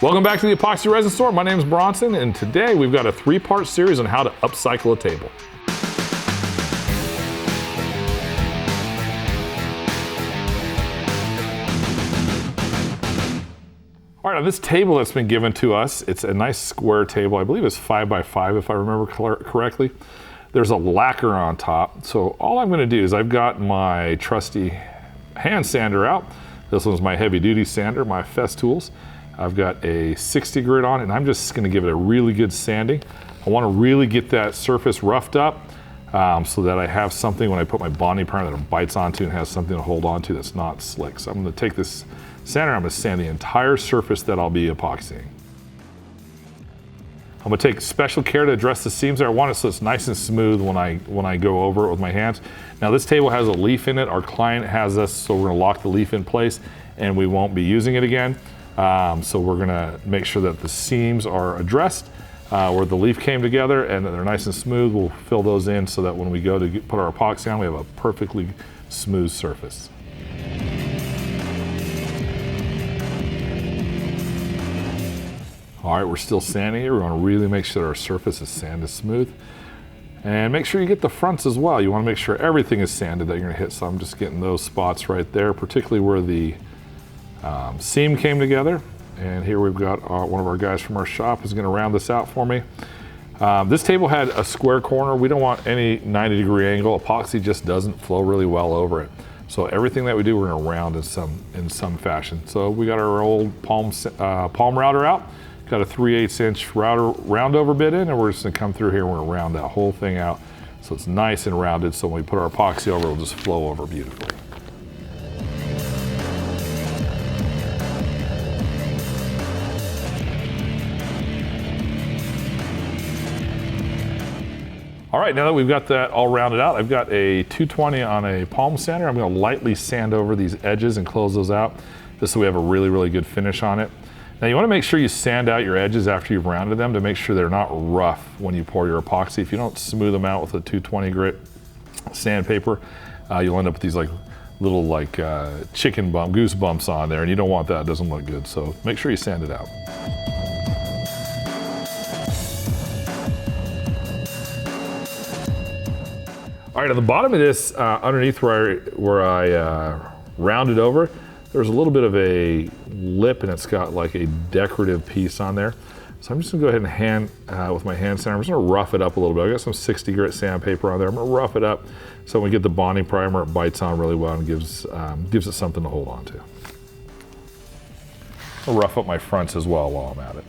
Welcome back to the Epoxy Resin Store. My name is Bronson, and today we've got a 3-part series on how to upcycle a table. All right, on this table that's been given to us, it's a nice square table. I believe it's 5x5 if I remember correctly. There's a lacquer on top. So all I'm gonna do is I've got my trusty hand sander out. This one's my heavy duty sander, my Festool. I've got a 60 grit on, and I'm just gonna give it a really good sanding. I wanna really get that surface roughed up so that I have something when I put my bonding primer that it bites onto and has something to hold onto that's not slick. So I'm gonna take this sander, I'm gonna sand the entire surface that I'll be epoxying. I'm gonna take special care to address the seams there. I want it so it's nice and smooth when I go over it with my hands. Now this table has a leaf in it. Our client has this, so we're gonna lock the leaf in place and we won't be using it again. So we're gonna make sure that the seams are addressed where the leaf came together and that they're nice and smooth. We'll fill those in so that when we go to put our epoxy on, we have a perfectly smooth surface. All right, we're still sanding here. We want to really make sure that our surface is sanded smooth. And make sure you get the fronts as well. You want to make sure everything is sanded that you're going to hit. So I'm just getting those spots right there, particularly where the seam came together. And here we've got one of our guys from our shop is going to round this out for me. This table had a square corner. We don't want any 90-degree angle. Epoxy just doesn't flow really well over it. So everything that we do, we're going to round in some fashion. So we got our old palm router out. Got a 3/8 inch round over bit in, and we're just gonna come through here and we're gonna round that whole thing out so it's nice and rounded, so when we put our epoxy over, it'll just flow over beautifully. All right, now that we've got that all rounded out, I've got a 220 on a palm sander. I'm gonna lightly sand over these edges and close those out, just so we have a really, really good finish on it. Now you want to make sure you sand out your edges after you've rounded them to make sure they're not rough when you pour your epoxy. If you don't smooth them out with a 220 grit sandpaper, you'll end up with these little goose bumps on there, and you don't want that. It doesn't look good. So make sure you sand it out. All right, on the bottom of this, underneath where I rounded over, there's a little bit of a lip, and it's got like a decorative piece on there. So I'm just gonna go ahead and with my hand sander, I'm just gonna rough it up a little bit. I got some 60 grit sandpaper on there. I'm gonna rough it up so when we get the bonding primer, it bites on really well and gives it something to hold on to. I'll rough up my fronts as well while I'm at it.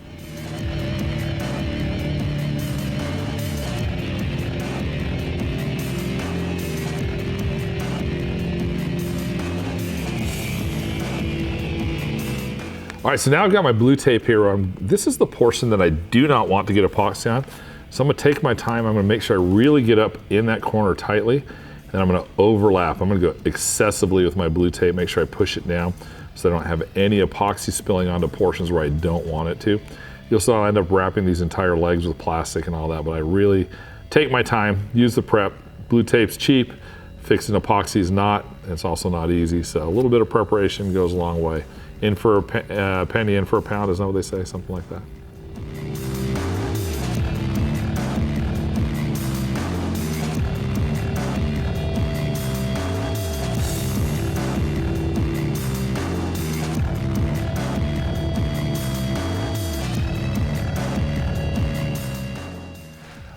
All right, so now I've got my blue tape here. This is the portion that I do not want to get epoxy on. So I'm gonna take my time. I'm gonna make sure I really get up in that corner tightly, and I'm gonna overlap. I'm gonna go excessively with my blue tape, make sure I push it down so I don't have any epoxy spilling onto portions where I don't want it to. You'll still end up wrapping these entire legs with plastic and all that, but I really take my time, use the prep. Blue tape's cheap, fixing epoxy is not. It's also not easy, so a little bit of preparation goes a long way. In for a penny, in for a pound, isn't that what they say? Something like that.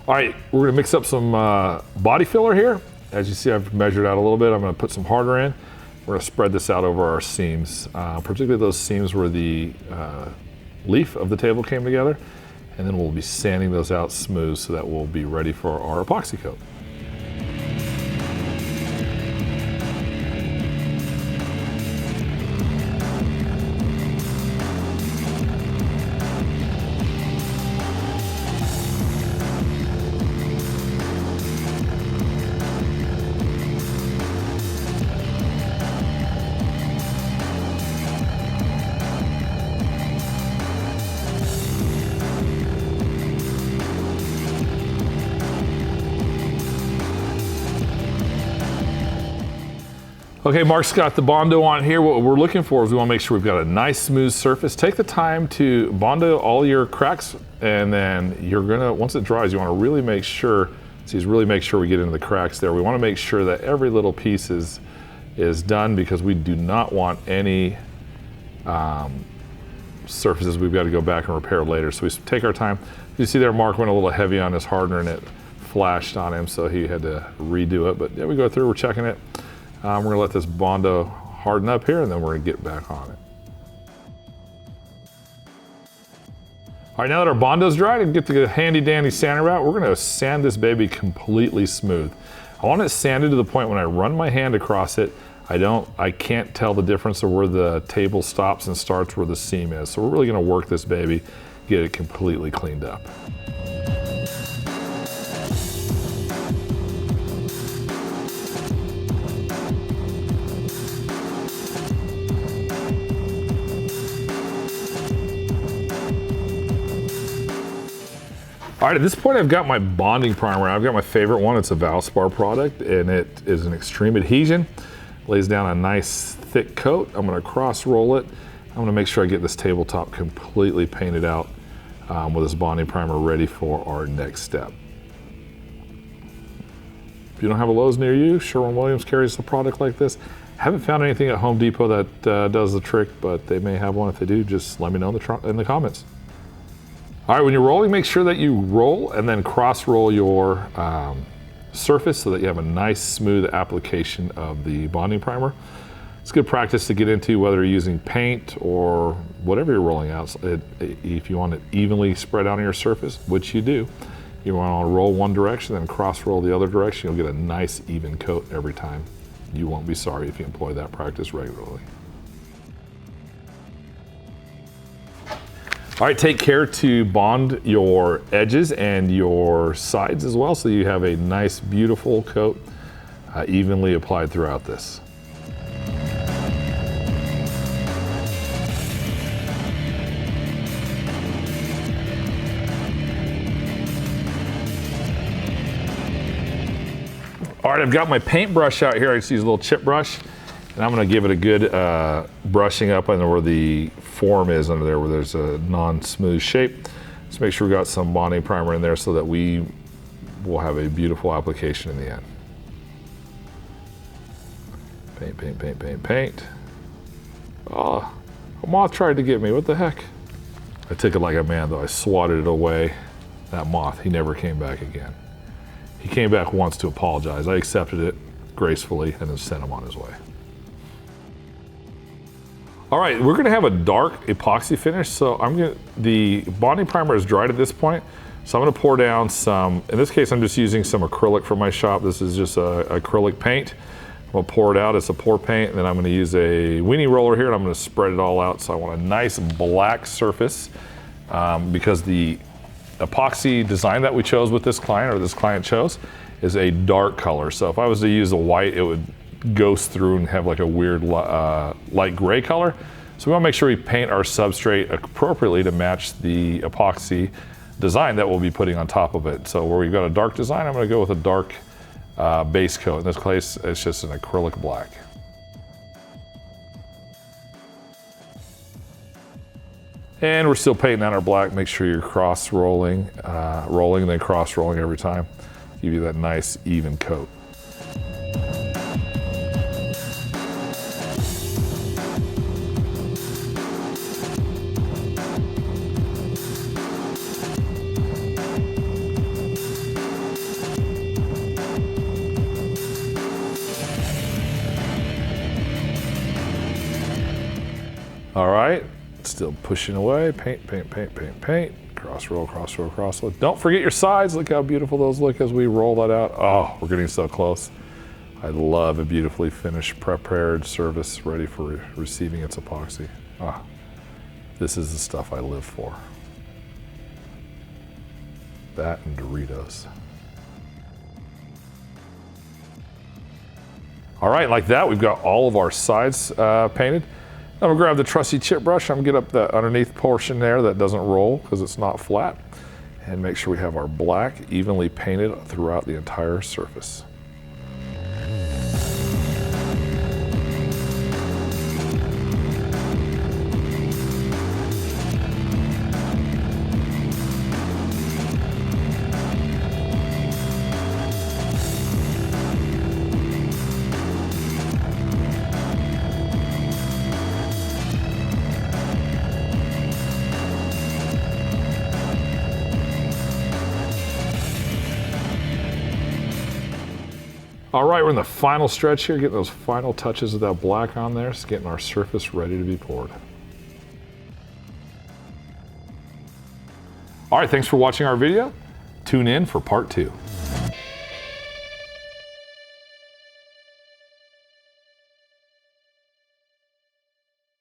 All right, we're gonna mix up some body filler here. As you see, I've measured out a little bit. I'm gonna put some harder in. We're gonna spread this out over our seams, particularly those seams where the leaf of the table came together, and then we'll be sanding those out smooth so that we'll be ready for our epoxy coat. Okay, Mark's got the Bondo on here. What we're looking for is we want to make sure we've got a nice smooth surface. Take the time to Bondo all your cracks, and then you're gonna, once it dries, you want to really make sure, really make sure we get into the cracks there. We want to make sure that every little piece is done, because we do not want any surfaces we've got to go back and repair later. So we take our time. You see there, Mark went a little heavy on his hardener and it flashed on him, so he had to redo it. But yeah, we go through, we're checking it. We're gonna let this Bondo harden up here, and then we're gonna get back on it. All right, now that our Bondo's dried and get the handy dandy sander out, we're gonna sand this baby completely smooth. I want it sanded to the point when I run my hand across it, I can't tell the difference of where the table stops and starts where the seam is. So we're really gonna work this baby, get it completely cleaned up. All right, at this point I've got my bonding primer. I've got my favorite one. It's a Valspar product, and it is an extreme adhesion. Lays down a nice thick coat. I'm gonna cross roll it. I'm gonna make sure I get this tabletop completely painted out with this bonding primer ready for our next step. If you don't have a Lowe's near you, Sherwin-Williams carries a product like this. Haven't found anything at Home Depot that does the trick, but they may have one. If they do, just let me know in the comments. All right, when you're rolling, make sure that you roll and then cross roll your surface so that you have a nice smooth application of the bonding primer. It's good practice to get into, whether you're using paint or whatever you're rolling out. If you want it evenly spread out on your surface, which you do, you want to roll one direction, then cross roll the other direction. You'll get a nice even coat every time. You won't be sorry if you employ that practice regularly. All right, take care to bond your edges and your sides as well, so you have a nice, beautiful coat evenly applied throughout this. All right, I've got my paintbrush out here. I just use a little chip brush, and I'm gonna give it a good brushing up under where the form is under there, where there's a non-smooth shape. Let's make sure we got some bonding primer in there so that we will have a beautiful application in the end. Paint, paint, paint, paint, paint. Oh, a moth tried to get me, what the heck? I took it like a man though, I swatted it away. That moth, he never came back again. He came back once to apologize. I accepted it gracefully and then sent him on his way. All right, we're gonna have a dark epoxy finish. So the bonding primer is dried at this point. So I'm gonna pour down some, in this case, I'm just using some acrylic from my shop. This is just acrylic paint. I'm gonna pour it out, it's a pour paint, and then I'm gonna use a weenie roller here and I'm gonna spread it all out. So I want a nice black surface because the epoxy design that we chose with this client, or this client chose, is a dark color. So if I was to use a white, it would ghost through and have like a weird light gray color. So we want to make sure we paint our substrate appropriately to match the epoxy design that we'll be putting on top of it. So where we've got a dark design, I'm going to go with a dark base coat. In this case, it's just an acrylic black. And we're still painting on our black. Make sure you're cross rolling, rolling and then cross rolling every time. Give you that nice even coat. All right, still pushing away. Paint, paint, paint, paint, paint. Cross roll, cross roll, cross roll. Don't forget your sides. Look how beautiful those look as we roll that out. Oh, we're getting so close. I love a beautifully finished, prepared service ready for receiving its epoxy. Ah, this is the stuff I live for. That and Doritos. All right, like that, we've got all of our sides painted. I'm gonna grab the trusty chip brush. I'm gonna get up the underneath portion there that doesn't roll because it's not flat, and make sure we have our black evenly painted throughout the entire surface. All right, we're in the final stretch here, getting those final touches of that black on there, just getting our surface ready to be poured. All right, thanks for watching our video. Tune in for part 2.